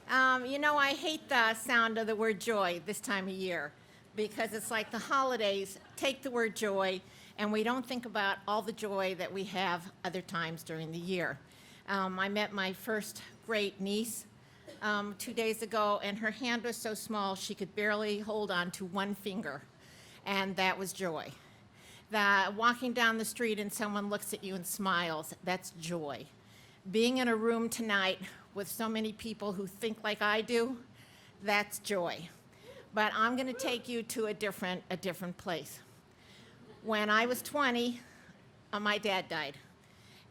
I hate the sound of the word joy this time of year because it's like the holidays take the word joy and we don't think about all the joy that we have other times during the year. I met my first great niece 2 days ago, and her hand was so small she could barely hold on to one finger, and that was joy. Walking down the street and someone looks at you and smiles, that's joy. Being in a room tonight with so many people who think like I do, that's joy. But I'm going to take you to a different place. When I was 20, my dad died,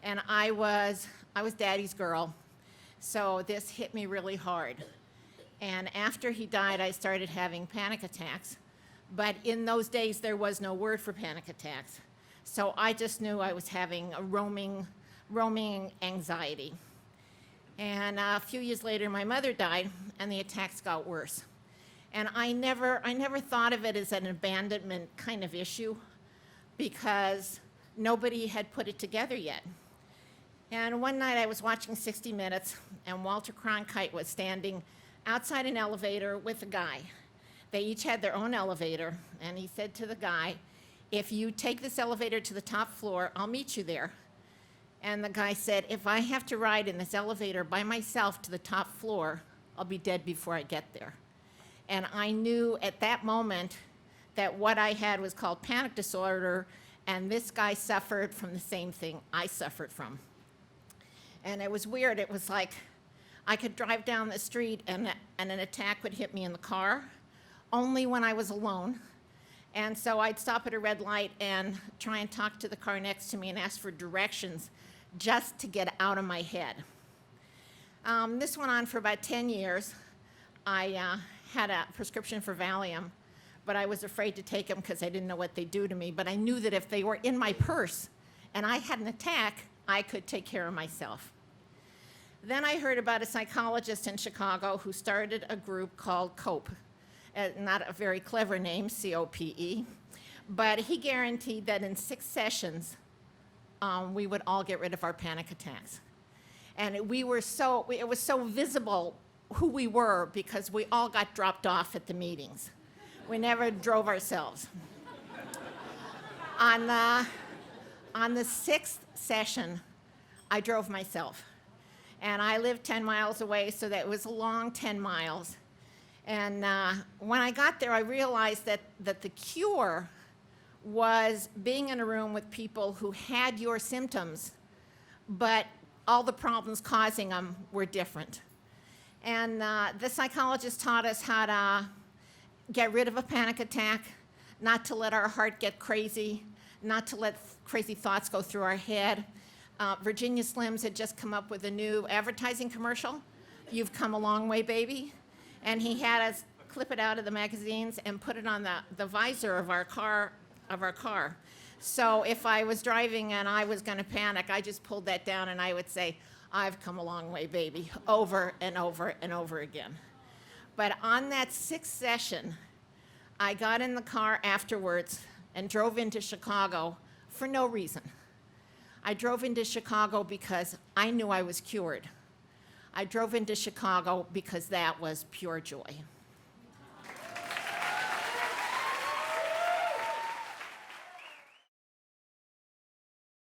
and I was daddy's girl, so this hit me really hard. And after he died, I started having panic attacks, but in those days there was no word for panic attacks, so I just knew I was having a roaming anxiety. And a few years later, my mother died, and the attacks got worse. And I never thought of it as an abandonment kind of issue because nobody had put it together yet. And one night I was watching 60 Minutes, and Walter Cronkite was standing outside an elevator with a guy. They each had their own elevator, and he said to the guy, "If you take this elevator to the top floor, I'll meet you there." And the guy said, "If I have to ride in this elevator by myself to the top floor, I'll be dead before I get there." And I knew at that moment that what I had was called panic disorder, and this guy suffered from the same thing I suffered from. And it was weird. It was like I could drive down the street and an attack would hit me in the car, only when I was alone. And so I'd stop at a red light and try and talk to the car next to me and ask for directions just to get out of my head. This went on for about 10 years. I had a prescription for Valium, but I was afraid to take them because I didn't know what they'd do to me. But I knew that if they were in my purse and I had an attack, I could take care of myself. Then I heard about a psychologist in Chicago who started a group called COPE. Not a very clever name, COPE, but he guaranteed that in 6 sessions, we would all get rid of our panic attacks. And it was so visible who we were because we all got dropped off at the meetings. We never drove ourselves. On the 6th session, I drove myself. And I lived 10 miles away, so that was a long 10 miles. And when I got there, I realized that the cure was being in a room with people who had your symptoms, but all the problems causing them were different. And the psychologist taught us how to get rid of a panic attack, not to let our heart get crazy, not to let crazy thoughts go through our head. Virginia Slims had just come up with a new advertising commercial, "You've come a long way, baby." And he had us clip it out of the magazines and put it on the visor of our car. So if I was driving and I was going to panic, I just pulled that down and I would say, "I've come a long way, baby," over and over and over again. But on that 6th session, I got in the car afterwards and drove into Chicago for no reason. I drove into Chicago because I knew I was cured. I drove into Chicago because that was pure joy.